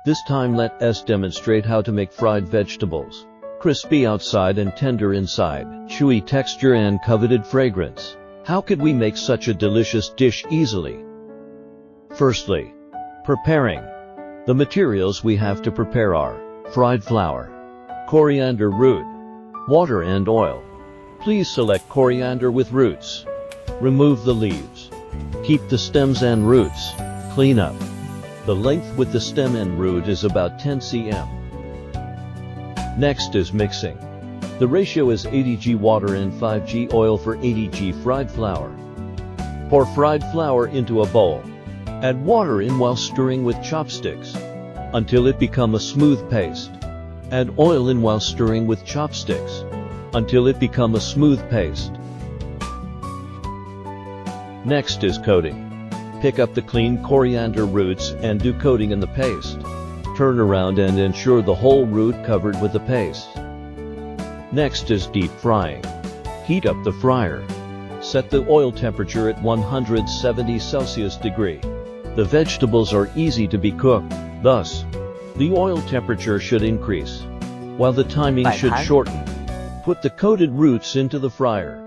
This time let us demonstrate how to make fried vegetables. Crispy outside and tender inside, chewy texture and coveted fragrance. How could we make such a delicious dish easily? Firstly, preparing. The materials we have to prepare are fried flour, coriander root, water and oil. Please select coriander with roots. Remove the leaves. Keep the stems and roots. Clean up. The length with the stem and root is about 10 cm. Next is mixing. The ratio is 80 g water and 5 g oil for 80 g fried flour. Pour fried flour into a bowl. Add water in while stirring with chopsticks until it becomes a smooth paste. Add oil in while stirring with chopsticks until it becomes a smooth paste. Next is coating. Pick up the clean coriander roots and do coating in the paste. Turn around and ensure the whole root covered with the paste. Next is deep frying. Heat up the fryer. Set the oil temperature at 170 Celsius degree. The vegetables are easy to be cooked, thus, the oil temperature should increase, while the timing should shorten. Put the coated roots into the fryer.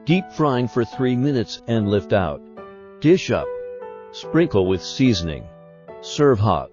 Deep frying for 3 minutes and lift out. Dish up. Sprinkle with seasoning. Serve hot.